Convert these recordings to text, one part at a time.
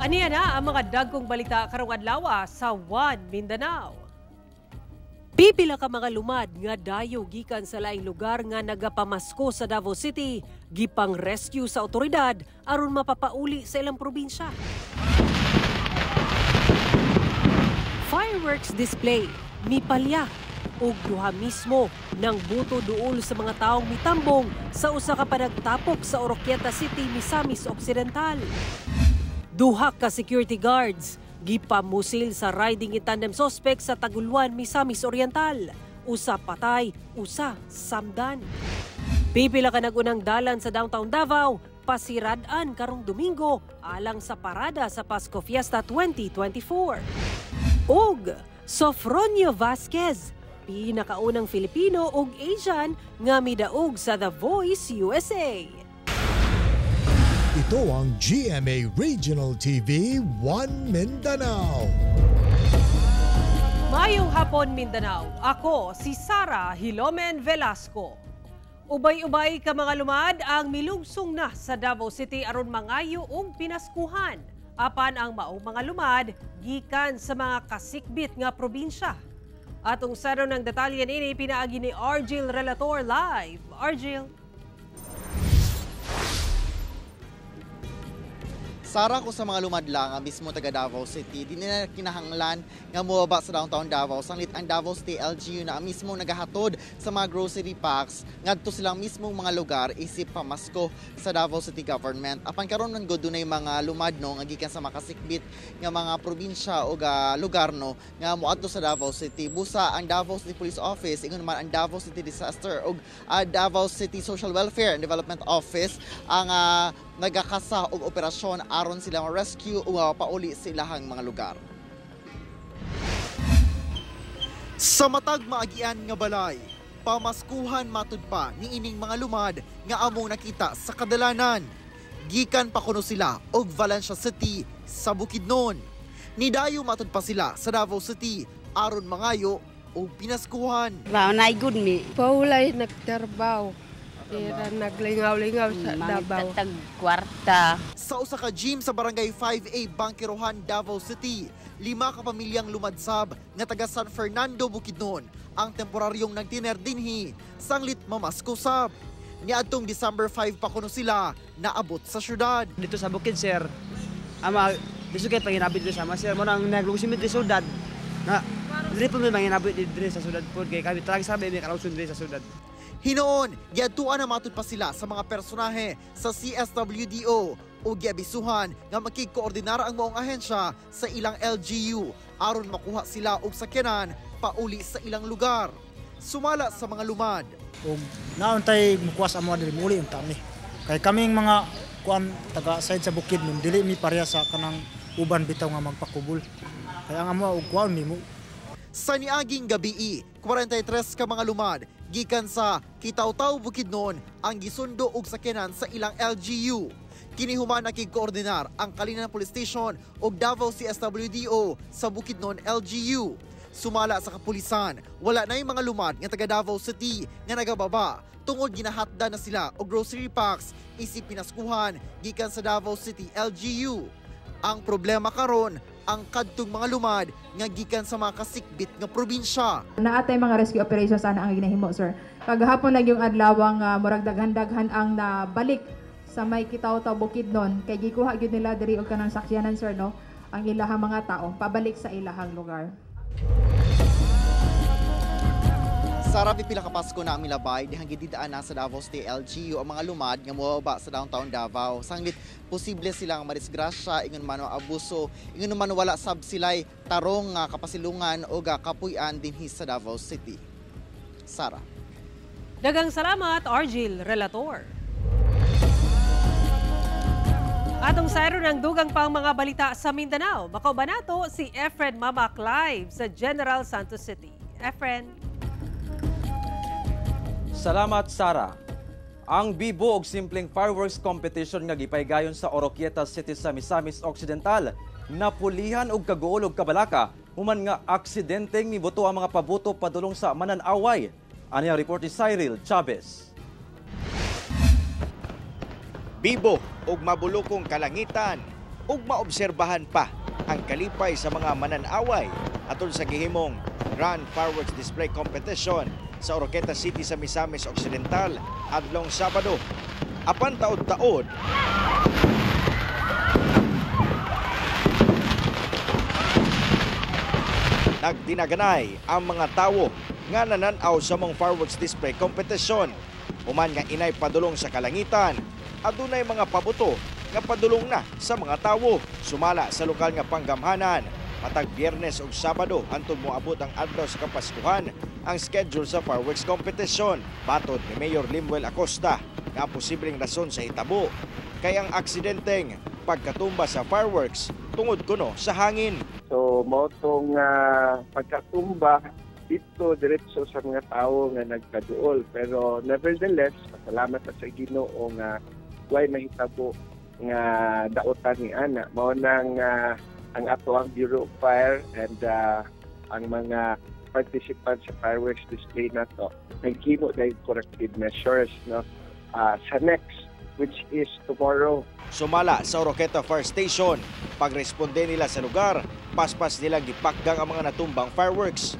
Aniya na ang mga dagkong balita karong adlaw sa One Mindanao. Pipila ka mga lumad nga dayo gikan sa laing lugar nga nagapamasko sa Davao City, gipang rescue sa otoridad aron mapapauli sa ilang probinsya. Fireworks display, mipalya, ug duha mismo nang buto duol sa mga taong mitambong sa usa ka panagtapok sa Oroquieta City, Misamis Occidental. Duha ka security guards gipamusil sa riding in tandem suspect sa Taguluan, Misamis Oriental. Usa patay, usa samdan. Pipila ka nagunang dalan sa downtown Davao, pasirad-an karong Domingo alang sa parada sa Pasko Fiesta 2024. Ug Sofronio Vasquez, pinakaunang Filipino ug Asian nga midaog sa The Voice USA. Ito ang GMA Regional TV 1 Mindanao. Mayong hapon Mindanao, ako si Sara Hilomen Velasco. Ubay-ubay ka mga lumad ang milungsong na sa Davao City aron mangayo og pinaskuhan. Apan ang maong mga lumad gikan sa mga kasikbit nga probinsya. Atong saro ng detalye ini pinaagi ni Argil Relator live. Argil. Sara ko sa mga lumadla nga mismo taga Davao City, di nila kinahanglan nga muwaba sa downtown Davao. Sanglit ang Davao City LGU na mismo nagahatod sa mga grocery packs ngadto silang mismong mga lugar isip pamasko sa Davao City government. Apan karon man gud dunay mga lumad no nga gikan sa makasikbit nga mga probinsya o lugar no nga moadto sa Davao City. Busa ang Davao City Police Office, ingon man ang Davao City Disaster o Davao City Social Welfare and Development Office ang nagakasa og operasyon aron sila ma-rescue o pauli sa ilahang mga lugar. Sa matag maagian nga balay, pamaskuhan matud pa ni ining mga lumad nga among nakita sa kadalanan. Gikan pa kuno sila og Valencia City sa Bukidnon. Nidayo matud pa sila sa Davao City aron mangayo og pinaskuhan. Nay good mi. Paulay nagtrabaho. Tira naglingaw-lingaw sa Davao. Tag kwarta. Sa usa ka gym sa barangay 5A, Bangkirohan, Davao City, 5 ka pamilyang lumadsab nga taga San Fernando, Bukidnon ang temporaryong nagtiner dinhi sanglit mamasko sab. Niadtong December 5 pa kuno sila naabot sa syudad. Dito sa Bukid, sir, ama dito kay panginabit dito sama sir mo nang naglusimit di syudad na dili po may manginabit dito sa syudad po kay kami talaga sabi may kalawson dito sa syudad. Hinoon, giadtuan na matud pa sila sa mga personahe sa CSWDO o giabisuhan nga makigkoordinar ang maong ahensya sa ilang LGU aron makuha sila og sakyanan pauli sa ilang lugar. Sumala sa mga lumad. Og nauntay mukuwas amo diri muli unta ni. Kay kaming mga kuan taga side sa bukid nun dili mi pareha sa kanang uban bitaw nga magpakubol. Kaya ang amo og kuan nimo. Sa niaging gabii, 43 ka mga lumad gikan sa Kitaw-Taw, Bukidnon ang gisundo og sakyanan sa ilang LGU. Kinihuman nakigkoordinar ang Kalinan Police Station ug Davao CSWDO sa Bukidnon LGU. Sumala sa kapulisan, wala na yung mga lumad nga taga Davao City nga nagababa tungod ginahatda na sila og grocery packs isip pinaskuhan gikan sa Davao City LGU. Ang problema karon ang kadtong mga lumad nga gikan sa mga kasikbit nga probinsya. Naatay mga rescue operations ana ang ginahimo, sir. Kagahapon lang yung adlaw nga murag daghan-daghan ang nabalik sa may Kitaw-Taw, Bukidnon kay gikuha gyud nila diri og kanang sakyanan, sir, no, ang ilahang mga tao pabalik sa ilahang lugar. Sa pipila ka Pasko na milabay dihang gididaan na sa Davao City LGU ang mga lumad nga muwaba sa downtown Davao. Sanglit posible silang madisgrasya, ingon man abuso, ingon man wala sab sila'y tarong kapasilungan o kapuy-an dinhi sa Davao City. Sara. Daghang salamat Argil Relator. Atong sayro ng dugang pang mga balita sa Mindanao. Makauban nato si Efren Mamak live sa General Santos City. Efren. Salamat, Sara. Ang bibo og simpleng fireworks competition nga gipaygayon sa Oroquieta City sa Misamis Occidental napulihan og kaguol og kabalaka human nga aksidenteng miboto ang mga pabuto padulong sa Mananaway. Ani ang report ni Cyril Chavez. Bibo ug mabulokong kalangitan, ug maobserbahan pa ang kalipay sa mga mananaway atol sa gihimong Grand Fireworks Display Competition sa Oroquieta City sa Misamis Occidental adlong Sabado. Apan taod-taod nagdinaganay ang mga tawo nga nananaw sa mong fireworks display competition. Human nga inay padulong sa kalangitan, adunay mga pabuto nga padulong na sa mga tawo. Sumala sa lokal nga panggamhanan, matag Biyernes ug Sabado hantod moabot ang adlaw sa Kapaskuhan ang schedule sa fireworks competition. Batod ni Mayor Limuel Acosta nga ang posibleng rason sa hitabo kay ang aksidenteng pagkatumba sa fireworks tungod kuno sa hangin. So mo tong pagkatumba dito diretso sa mga tao nga nagkaduol, pero nevertheless pasalamat sa Ginoo nga way mahitabo nga daotan ni ana. Mao nang ang ato ang Bureau of Fire and ang mga participants sa fireworks display na to naghimo dahil corrective measures sa next, which is tomorrow. Sumala sa Oroquieta Fire Station, pagresponde nila sa lugar, paspas nilang gipakgang ang mga natumbang fireworks.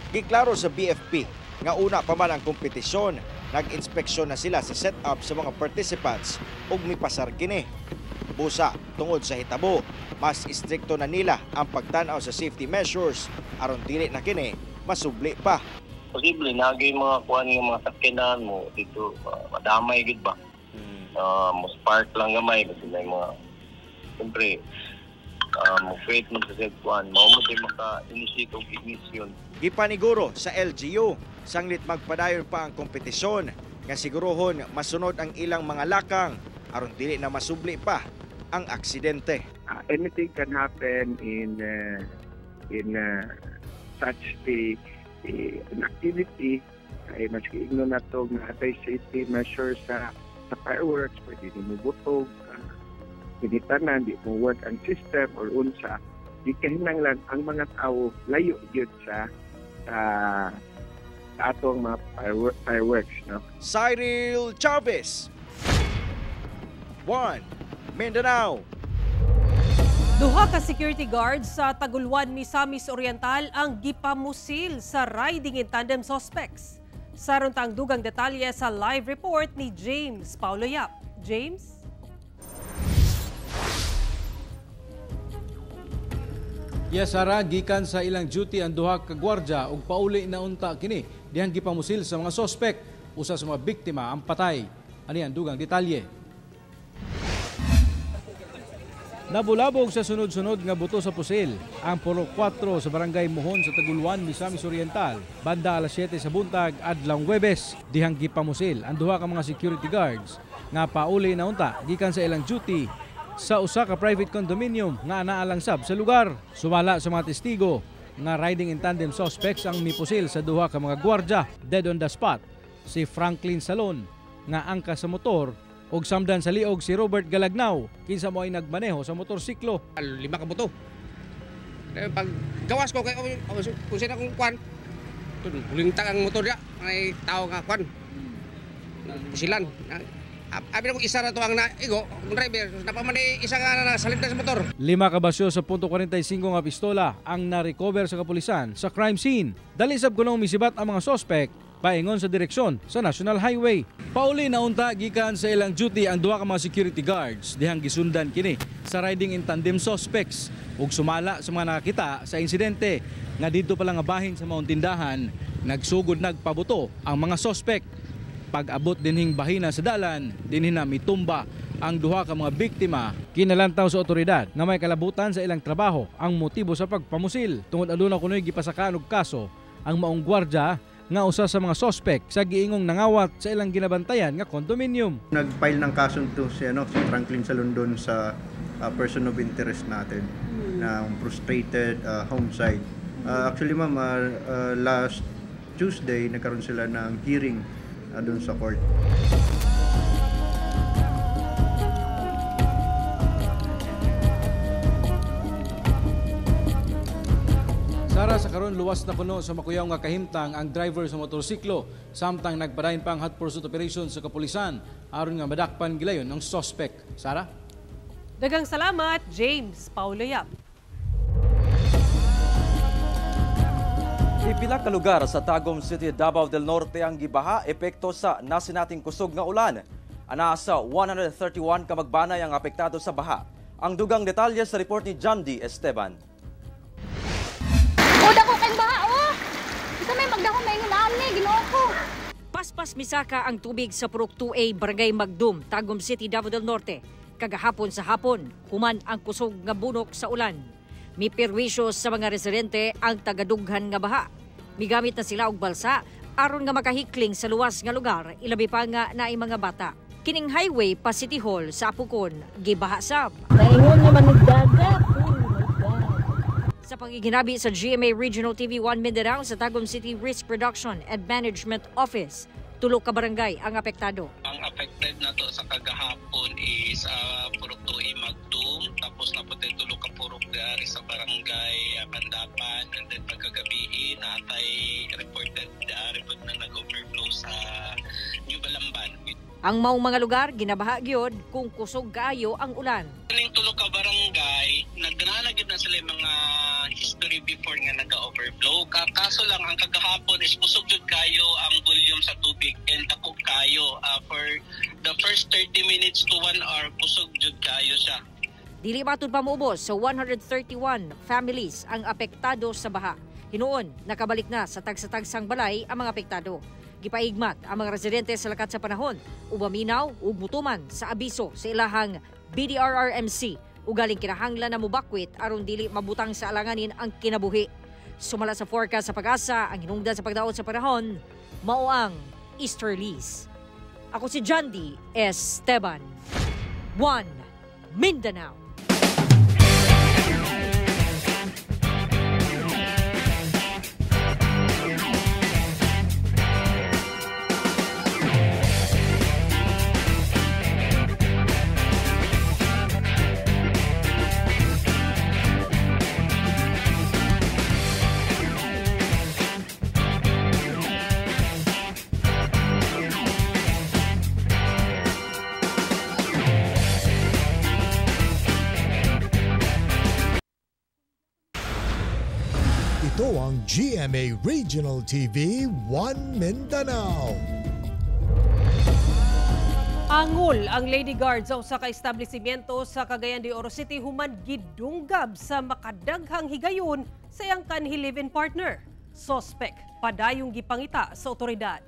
Giklaro sa BFP nga una pa man ang kompetisyon, nag-inspeksyon na sila sa setup sa mga participants ug mipasar kini. Busa tungod sa hitabo, mas istrikto na nila ang pagtanaw sa safety measures aron dili na kini masubli pa. Posible nagay mga kuan nga mga sakyanan mo dito madamay gid ba. Mo spark lang gamay kasi may mga siyempre mo-create mo sa kuan mo di maka-initiate og ignition. Gipaniguro sa LGU, sanglit magpadayon pa ang kompetisyon nga sigurohon masunod ang ilang mga lakang aron dili na masubli pa ang aksidente. Anything can happen in such an activity. Ay maski igno na to nga atay safety measures sa fireworks, pwede din mo butog, pinitanan, di mo work ang system or unsa. Di kahinanglan ang mga tao layo yun sa atong mga fireworks. No? Cyril Chavez, One Mindanao. Duha ka security guards sa Taguluan, Misamis Oriental ang gipamusil sa riding in tandem suspects. Saron tang dugang detalye sa live report ni James Paulo Yap. James? Yes, Sara, gikan sa ilang duty ang duha ka gwardiya ug pauli na unta kini dihang gipamusil sa mga suspect. Usa sa mga biktima ang patay. Ani ang dugang detalye. Nabulabog sa sunod-sunod nga buto sa pusil ang Polo 4 sa Barangay Mohon sa Taguluan, Misamis Oriental, banda alas 7 sa buntag adlong Huwebes, dihang gipamusil ang duha ka mga security guards nga pauli na unta gikan sa ilang duty sa usa ka private condominium nga naalangsab sa lugar. Sumala sa mga testigo nga riding in tandem suspects ang mipusil sa duha ka mga gwardiya. Dead on the spot si Franklin Salon nga angka sa motor ug samdan sa liog si Robert Galagnaw kinsa mo ay nagmaneho sa motorsiklo. 5 ka buto. Pag gawas ko kay kung sino akong kwan, bulintang ang motor niya, may tao nga kwan. Silan. Abi ko isa ra to ang naigo, ang driver, napamanay isa nga nasalita sa motor. 5 ka basyo sa .45 nga pistola ang na-recover sa kapulisan sa crime scene. Dali sab kunong misibat ang mga suspect paingon sa direksyon sa National Highway. Pauli na unta gikan sa ilang duty ang duha ka mga security guards dihang gisundan kini sa riding in tandem suspects ug sumala sa mga nakakita sa insidente nga didto pa lang nga bahin sa maong tindahan nagsugod nagpabuto ang mga suspect. Pag-abot dinhing bahina sa dalan dinhi na mitumba ang duha ka mga biktima. Kinalantaw sa otoridad nga may kalabutan sa ilang trabaho ang motibo sa pagpamusil. Tungod aduna kunoy gipasakaan og kaso ang maong gwardiya nga usa sa mga suspect sa giingong nangawat sa ilang ginabantayan nga condominium. Nag-file ng kaso to si Franklin Salondon sa person of interest natin na frustrated homicide. Actually ma'am, last Tuesday nagkaroon sila ng hearing doon sa court. Sara, sa karon luwas na kuno sa makuyaw nga kahimtang ang driver sa motorsiklo samtang nagpadayon pa ang hot pursuit operation sa kapulisan aron nga madakpan gilayon ang suspect. Sara? Daghang salamat, James Paulo Yap. Ipila ka lugar sa Tagum City, Davao del Norte ang gibaha epekto sa nasinating kusog nga ulan. Ana sa 131 ka magbanay ang apektado sa baha. Ang dugang detalye sa report ni John D. Esteban. Uda ko kay baha, oh! Isa may magdako may ngunaan ni, ginoo ko. Paspas misaka ang tubig sa Purok 2A, Barangay Magdum, Tagum City, Davao del Norte. Kagahapon sa hapon, human ang kusog nga bunok sa ulan. May perwisyo sa mga residente ang tagadughan nga baha. Migamit na sila og balsa aron nga makahikling sa luwas nga lugar, ilabi pa nga naay mga bata. Kining highway pa City Hall sa Apukon gibaha sab. Naingon nga manigdagat. Sa pangiginabi sa GMA Regional TV 1 Mindanao sa Tagum City Risk Reduction and Management Office, tulo ka barangay ang apektado. Ang affected na to sa kagahapon is Purok 2A Magdum, tapos naputin tulo ka purok dari sa barangay Pandapan, and then pagkagabi natay reported report na nag-overflow sa New Balamban. Ang maong mga lugar ginabaha gyud kung kusog kaayo ang ulan. Ning tulo ka barangay nagranagid na sila mga history before nga naga-overflow. Kaso lang ang kagahapon is kusog jud kayo ang volume sa tubig and dako kayo. For the first 30 minutes to 1 hour kusog jud kayo siya. Dili matud pa moubos sa 131 families ang apektado sa baha. Hinuon nakabalik na sa tagsa-tagsang balay ang mga apektado. Gipaigmat ang mga residente sa lakat sa panahon, ubaminaw ug mutuman sa abiso sa ilahang BDRRMC ugaling kinahanglan na mubakwit aron dili mabutang sa alanganin ang kinabuhi. Sumala sa forecast sa Pag-asa ang hinungdan sa pagdaot sa panahon, mao ang easterlies. Ako si John D. Esteban. 1 Mindanao. Ito ang GMA Regional TV 1 Mindanao. Angol ang Lady Guard sa usa ka establishmento sa Cagayan de Oro City human gidunggab sa makadaghang higayon sa iyang kanhi live-in partner. Suspect padayong gipangita sa otoridad.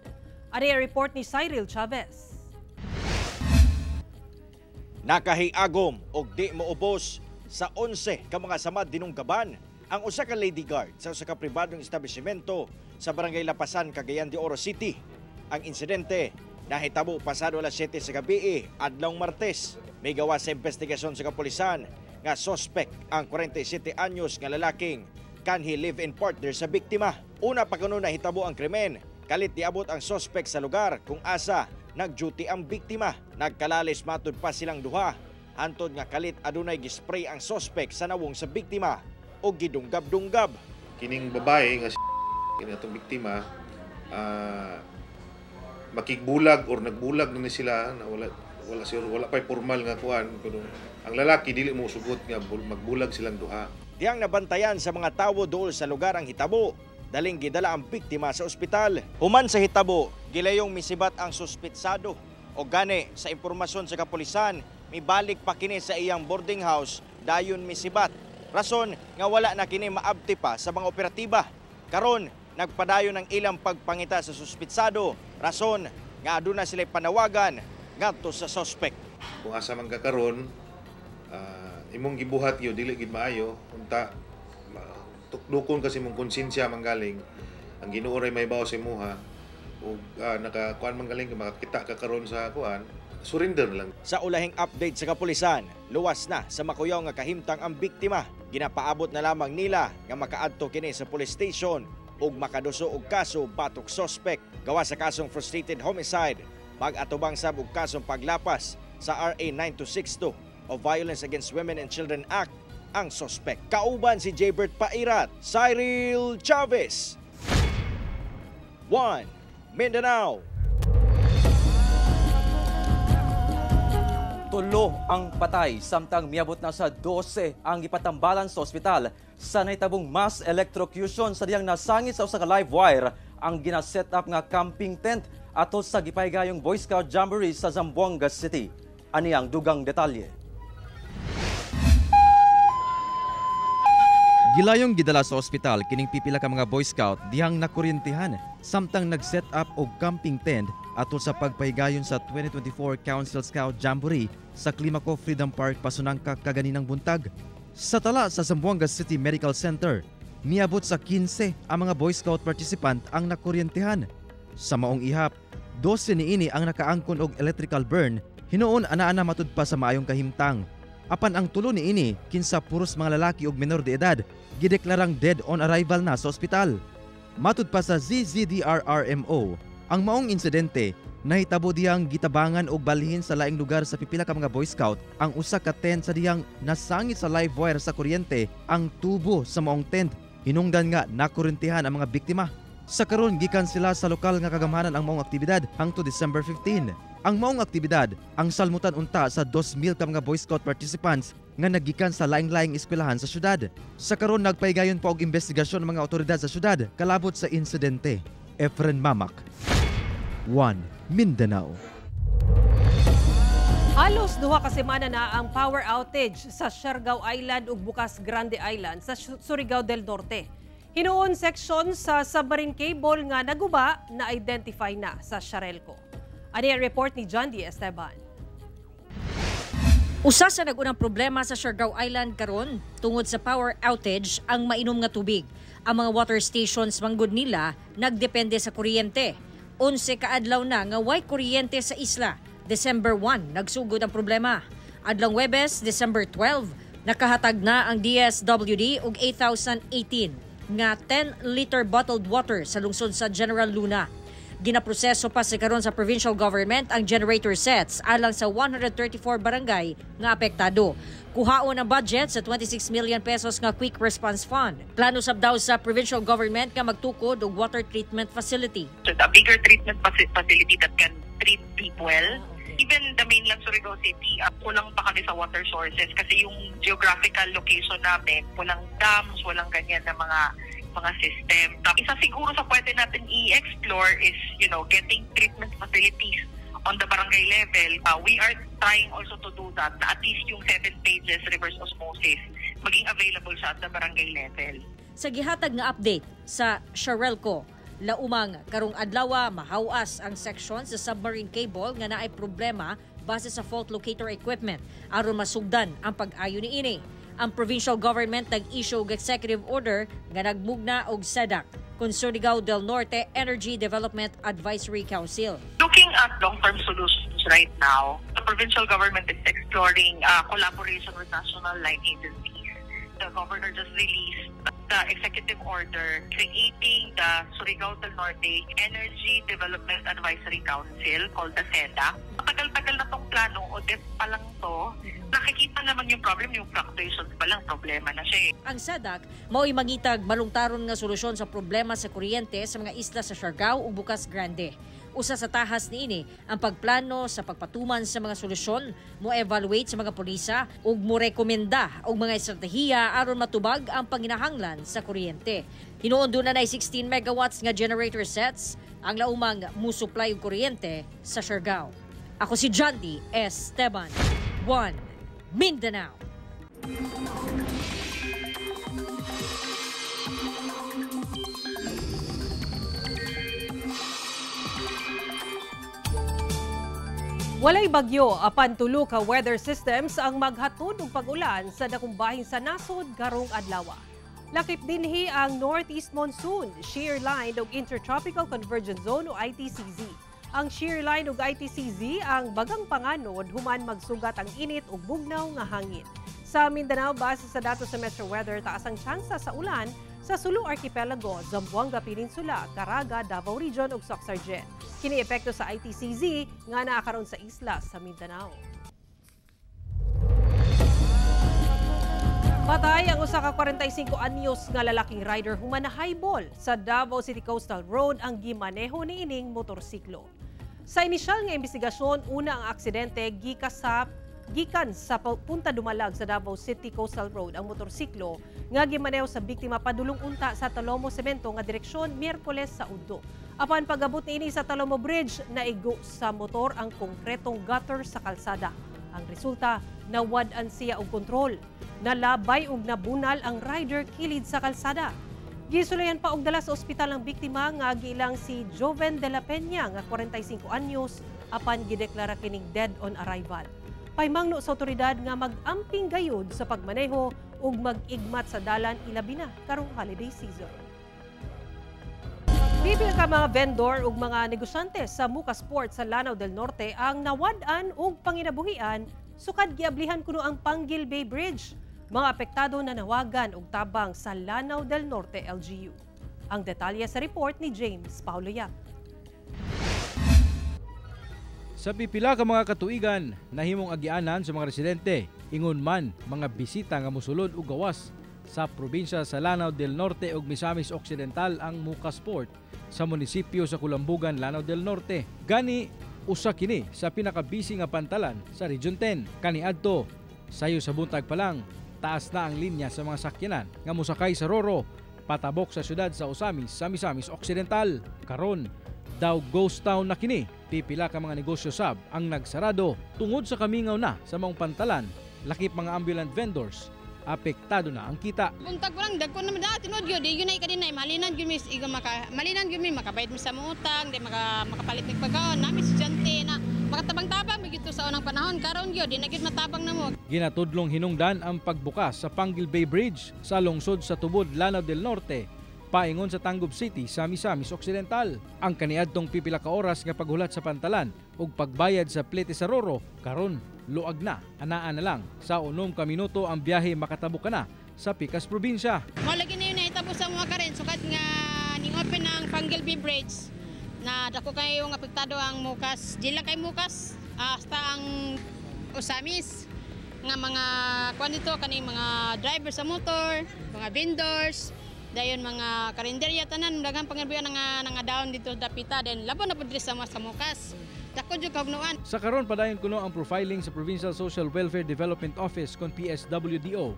Ano ang report ni Cyril Chavez? Nakahiagom og di moubos sa 11 ka mga samad dinunggaban ang usa ka Lady Guard sa usa ka pribadong establishmento sa Barangay Lapasan, Cagayan de Oro City. Ang insidente nahitabo pasado alas 7 sa gabi adlawng Martes. May gawa sa investigasyon sa kapulisan nga suspect ang 47 anyos nga lalaking kanhi live-in partner sa biktima. Una pa kuno nahitabo ang krimen, kalit diabot ang suspect sa lugar kung asa nag-duty ang biktima. Nagkalalis matud pa silang duha, hantod nga kalit adunay gispray ang suspect sa nawong sa biktima o gidunggab-dunggab. Kining babae nga kini atong biktima makigbulag or nagbulag na ni sila na wala pay formal nga kuan, pero ang lalaki dili mo sugot nga magbulag silang duha. Diyang nabantayan sa mga tawo dool sa lugar ang hitabo, daling gidala ang biktima sa ospital. Human sa hitabo, gilayong misibat ang suspitsado o gani sa impormasyon sa kapulisan, mibalik pa kini sa iyang boarding house dayon misibat. Rason nga wala na kini maabti pa sa mga operatiba. Karon nagpadayon ng ilang pagpangita sa suspitsado. Rason nga aduna sila panawagan ngadto sa suspect. Kung asa man ka karon, imong gibuhat yo dili gid maayo, unta tukdukon kasi mong konsensya manggaling ang Ginoo ray may bawo sa imuha ug nakakuan manggaling makakita ka karon sa kuan. Surrender lang. Sa ulahing update sa kapulisan, luwas na sa Makuyaw nga kahimtang ang biktima. Ginapaabot na lamang nila nga makaadto kini sa police station ug makaduso og kaso batok suspect. Gawa sa kasong frustrated homicide, mag-atubang sab og kasong paglapas sa RA 9262 o Violence Against Women and Children Act ang suspect. Kauban si Jaybert Pairat, Cyril Chavez. 1 Mindanao. Tulo ang patay samtang miabot na sa 12 ang ipatambalan sa ospital sa nahitabong mass electrocution sa diyang nasangit sa usa ka live wire ang gina-set up nga camping tent atol sa gipaygayong Boy Scout Jamboree sa Zamboanga City. Ani ang dugang detalye. Gilayong gidala sa ospital kining pipila ka mga Boy Scout dihang nakuryentihan samtang nag-set up og camping tent atol sa pagpahigayon sa 2024 Council Scout Jamboree sa Climaco Freedom Park Pasunangka kaganinang buntag. Sa tala sa Zamboanga City Medical Center, miabot sa 15 ang mga Boy Scout participant ang nakuryentihan. Sa maong ihap, 12 niini ang nakaangkon og electrical burn, hinuon ana-ana matud pa sa maayong kahimtang. Apan ang tulo niini kinsa puros mga lalaki ug menor de edad, gideklarang dead on arrival na sa ospital. Matud pa sa ZZDRRMO, ang maong insidente nahitabo diyang gitabangan og balhin sa laing lugar sa pipila ka mga Boy Scout ang usa ka tent sa diyang nasangit sa live wire sa kuryente ang tubo sa maong tent. Hinungdan nga nakuryentihan ang mga biktima. Sa karon gikan sila sa lokal nga kagamhanan ang maong aktibidad hangtod December 15. Ang maong aktibidad ang salmutan unta sa 2,000 ka mga Boy Scout participants nga naggikan sa laing-laing eskwelahan sa syudad. Sa karon nagpaygayon pa og investigasyon ng mga otoridad sa syudad kalabot sa insidente. Efren Mamak, 1 Mindanao. Halos 2 ka semana na ang power outage sa Siargao Island ug Bukas Grande Island sa Surigao del Norte. Hinuon section sa submarine cable nga naguba na identify na sa Siarelco. Ani ang report ni John D. Esteban. Usa sa nagunang problema sa Siargao Island karon tungod sa power outage ang mainom nga tubig. Ang mga water stations manggod nila nagdepende sa kuryente. 11 kaadlaw na nga way kuryente sa isla. December 1 nagsugod ang problema. Adlang Huwebes, December 12, nakahatag na ang DSWD og 8,018 nga 10-liter bottled water sa lungsod sa General Luna. Ginaproseso pa sa karon sa provincial government ang generator sets alang sa 134 barangay nga apektado. Kuhaon ang budget sa 26 million pesos nga quick response fund. Plano sab daw sa provincial government nga magtukod og water treatment facility. So a bigger treatment facility that can treat deep well. Even the mainland Surigao City, kulang pa kami sa water sources kasi yung geographical location namin, walang dams, walang ganyan na mga system. Isa siguro sa pwede natin i-explore is, getting treatment facilities on the barangay level. We are trying also to do that, na at least yung 7 pages reverse osmosis maging available sa at the barangay level. Sa gihatag nga update sa Siarelco, laumang karong adlaw mahawas ang section sa submarine cable nga naay problema base sa fault locator equipment aron masugdan ang pag-ayo niini. Ang provincial government nag-issue og executive order nga nagmugna og SEDAC kun Surigao del Norte Energy Development Advisory Council. Looking at long-term solutions right now, the provincial government is exploring collaboration with national line agencies. The governor just released the executive order creating the Surigao del Norte Energy Development Advisory Council called the SEDAC. Matagal-tagal na tong plano, o DEP pa lang to, nakikita naman yung problem, yung fluctuations pa lang, problema na siya. Ang SEDAC mao'y mangitag malungtaron nga solusyon sa problema sa kuryente sa mga isla sa Siargao ug Bukas Grande. Usa sa tahas niini ang pagplano sa pagpatuman sa mga solusyon, mo-evaluate sa mga pulisa ug mo-rekomenda og mga estratehiya aron matubag ang panginahanglan sa kuryente. Hinuon na 16 megawatts nga generator sets ang laumang musupply og kuryente sa Siargao. Ako si John D. Esteban, 1 Mindanao. Walay bagyo apan tulo ka weather systems ang maghatod og pag-ulan sa dakong bahin sa nasod karong adlaw. Lakip dinhi ang northeast monsoon, shear line ug intertropical convergence zone o ITCZ. Ang shear line ug ITCZ ang bagang panganod human magsugat ang init ug bugnaw nga hangin. Sa Mindanao, base sa datos sa Metro Weather, taas ang tsansa sa ulan sa Sulu Archipelago, Zamboanga Peninsula, Caraga, Davao Region ug Soxargen. Kini epekto sa ITCZ nga naa karon sa isla sa Mindanao. Patay ang usa ka 45 anyos nga lalaking rider human na highball sa Davao City Coastal Road ang gimaneho niining motorsiklo. Sa inisyal nga investigasyon, una ang aksidente gikas sa gikan sa punta dumalag sa Davao City Coastal Road ang motorsiklo nga gimaneho sa biktima padulong unta sa Talomo Semento nga direksyon Miyerkules sa Udto. Apan pag-abot niini sa Talomo Bridge, naigo sa motor ang konkretong gutter sa kalsada. Ang resulta, nawad-an siya og kontrol. Nalabay ug nabunal ang rider kilid sa kalsada. Gisulayan pa og dala sa ospital ang biktima nga giilang si Joven de la Peña nga 45 anyos apan gideklara kining dead on arrival. Paymangno sa otoridad nga mag-amping gayud sa pagmaneho ug mag-igmat sa dalan ilabi na karong holiday season. Bibil ka mga vendor ug mga negosyante sa Muka Sport sa Lanao del Norte ang nawad-an ug panginabuhian sukad giablihan kuno ang Panguil Bay Bridge. Mga apektado na nawagan og tabang sa Lanao del Norte LGU. Ang detalye sa report ni James Paulo Yap. Sa pipila ka mga katuigan, nahimong agianan sa mga residente, ingon man mga bisita nga mosulod og gawas sa probinsya sa Lanao del Norte ug Misamis Occidental ang Muka Sport sa munisipyo sa Kulambugan, Lanao del Norte. Gani usa kini sa pinakabisi nga pantalan sa Region 10. Kaniadto sayo sa buntag pa lang, taas na ang linya sa mga sakyanan nga mosakay sa Roro patabok sa syudad sa Osamis sa Misamis Occidental. Karon daw ghost town na kini. Pipila ka mga negosyo sab ang nagsarado tungod sa kamingaw na sa mga pantalan. Lakip mga ambulant vendors, apektado na ang kita. Buntag ko lang, dagko naman dati no, yun ay kadinay, malinan yun mi, makabayad mi sa utang, di makapalit mi pagkaon, namin estudyante na makatabang-tabang bigito sa unang panahon, karon yun, di na gyud matabang na mo. Ginatudlong hinungdan ang pagbukas sa Panguil Bay Bridge sa lungsod sa tubod Lanao del Norte, paingon sa Tangub City sa Misamis Occidental. Ang kaniadtong pipila ka oras nga paghulat sa pantalan ug pagbayad sa plete sa Roro, karon luag na, anaan na lang. Sa 6 ka minuto ang biyahe makatabok ka na sa Pikas probinsya. Mo lagi na yun itabo sa mga karen, sukat nga ning-open ang Panguil Bay Bridge na dako kayo nga apektado ang Mukas, di lang kay Mukas, hasta ang Osamis nga mga kuan dito kaning mga driver sa motor, mga vendors, dayon mga karinderya tanan daghang pangabuyan nga down dito dapita den labo na pud sa Mukas. Dako jud kagnuan. Sa karon padayon kuno ang profiling sa Provincial Social Welfare Development Office kon PSWDO.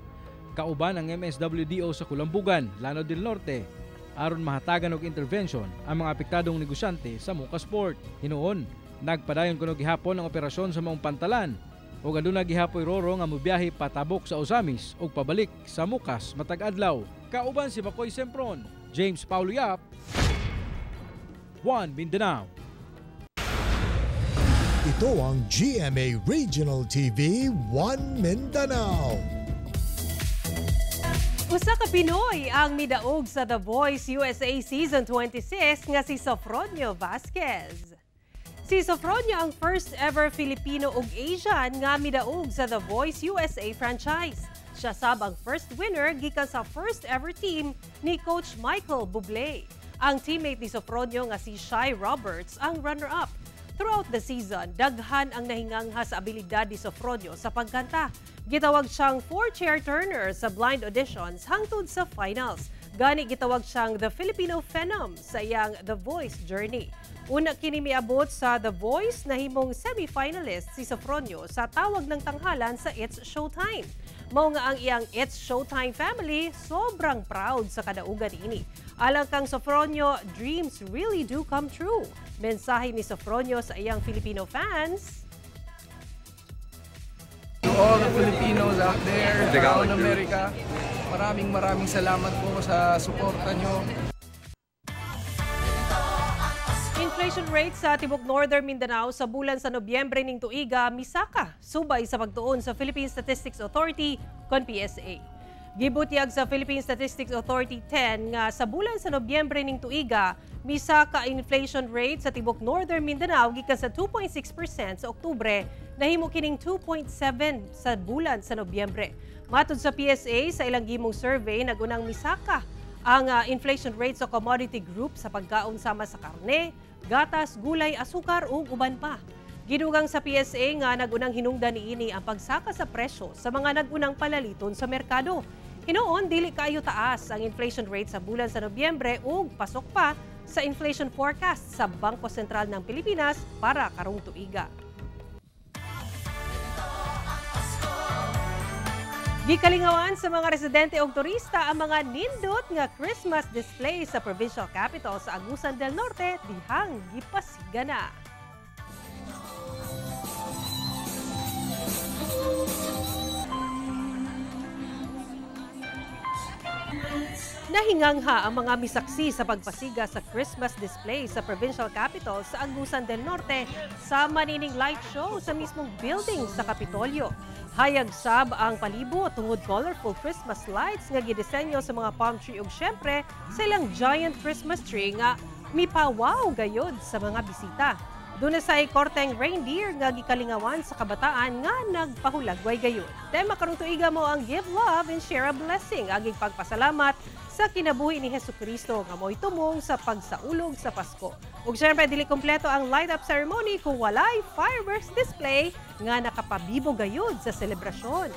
Kauban ang MSWDO sa Kulambugan, Lanao del Norte, aron mahatagan og intervention ang mga apektadong negosyante sa Muka Sport. Hinuon, nagpadayon kuno gihapon ang operasyon sa maong pantalan ug aduna gihapoy Roro nga mobiyahe patabok sa Osamis ug pabalik sa Mukas matag adlaw. Kauban si Makoy Sempron, James Paulo Yap, One Mindanao. Ito ang GMA Regional TV 1 Mindanao. Usa ka Pinoy ang midaog sa The Voice USA Season 26 nga si Sofronio Vasquez. Si Sofronio ang first ever Filipino ug Asian nga midaog sa The Voice USA franchise. Siya sab ang first winner gikan sa first ever team ni Coach Michael Bublé. Ang teammate ni Sofronio nga si Shy Roberts ang runner-up. Throughout the season, daghan ang nahingangha sa abilidad ni Sofronio sa pagkanta. Gitawag siyang 4-chair turner sa blind auditions hangtod sa finals. Gani gitawag siyang the Filipino Phenom sa iyang The Voice journey. Una kini miabot sa The Voice, nahimong semi-finalist si Sofronio sa tawag ng tanghalan sa It's Showtime. Mao nga ang iyang It's Showtime family sobrang proud sa kadaugan ini. Alang kang Sofronio, dreams really do come true. Mensahe ni Sofronio sa iyang Filipino fans. To all the Filipinos out there, around America, maraming salamat po sa suporta nyo. Inflation rate sa tibok Northern Mindanao sa bulan sa Nobyembre ning tuiga misaka subay sa pagtuon sa Philippine Statistics Authority kon PSA. Gibutyag sa Philippine Statistics Authority 10 nga sa bulan sa Nobyembre ning tuiga misaka inflation rate sa tibok Northern Mindanao gikan sa 2.6% sa Oktubre nahimo kining 2.7 sa bulan sa Nobyembre. Matud sa PSA sa ilang gimong survey nagunang misaka ang inflation rate sa commodity group sa pagkaon sama sa karne, gatas, gulay, asukar ug uban pa. Gidugang sa PSA nga nagunang hinungdan niini ang pagsaka sa presyo sa mga nagunang palaliton sa merkado. Hinuon dili kaayo taas ang inflation rate sa bulan sa Nobyembre ug pasok pa sa inflation forecast sa Bangko Sentral ng Pilipinas para karong tuiga. Gikalingawan sa mga residente ug turista ang mga nindot nga Christmas display sa provincial capital sa Agusan del Norte dihang gipasiga na. Nahingangha ang mga misaksi sa pagpasiga sa Christmas display sa provincial capital sa Agusan del Norte sa manining light show sa mismong building sa Kapitolyo. Hayag sab ang palibot tungod colorful Christmas lights nga gidisenyo sa mga palm tree ug syempre sa ilang giant Christmas tree nga mipawaw gayod sa mga bisita. Doon na sa korteng reindeer nga gikalingawan sa kabataan nga nagpahulagway gayon. Tema karong tuiga mo ang Give Love and Share a Blessing, aging pagpasalamat sa kinabuhi ni Hesukristo nga mo'y tumong sa pagsaulog sa Pasko. Ug syempre dili kompleto ang light-up ceremony kung walay fireworks display nga nakapabibo gayod sa selebrasyon.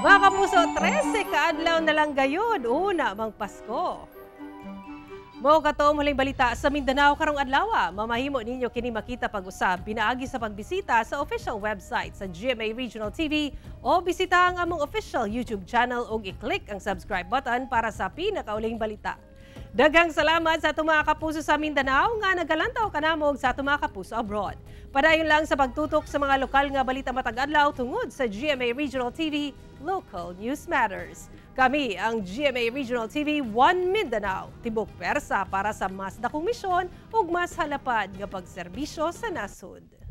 Mga kapuso, 13 kaadlaw na lang gayod, una mang Pasko. Mao kato muling balita sa Mindanao karong adlaw. Mamahimo ninyo kini makita pag-usab pinaagi sa pagbisita sa official website sa GMA Regional TV o bisita ang among official YouTube channel ug i-click ang subscribe button para sa pinakauling balita. Daghang salamat sa ato mga kapuso sa Mindanao nga nagalantaw kanamog sa ato mga kapuso abroad. Padayon lang sa pagtutok sa mga lokal nga balita matag adlaw tungod sa GMA Regional TV, Local News Matters. Kami ang GMA Regional TV 1 Mindanao, tibok persa para sa mas dakong misyon ug mas halapad nga pagserbisyo sa nasod.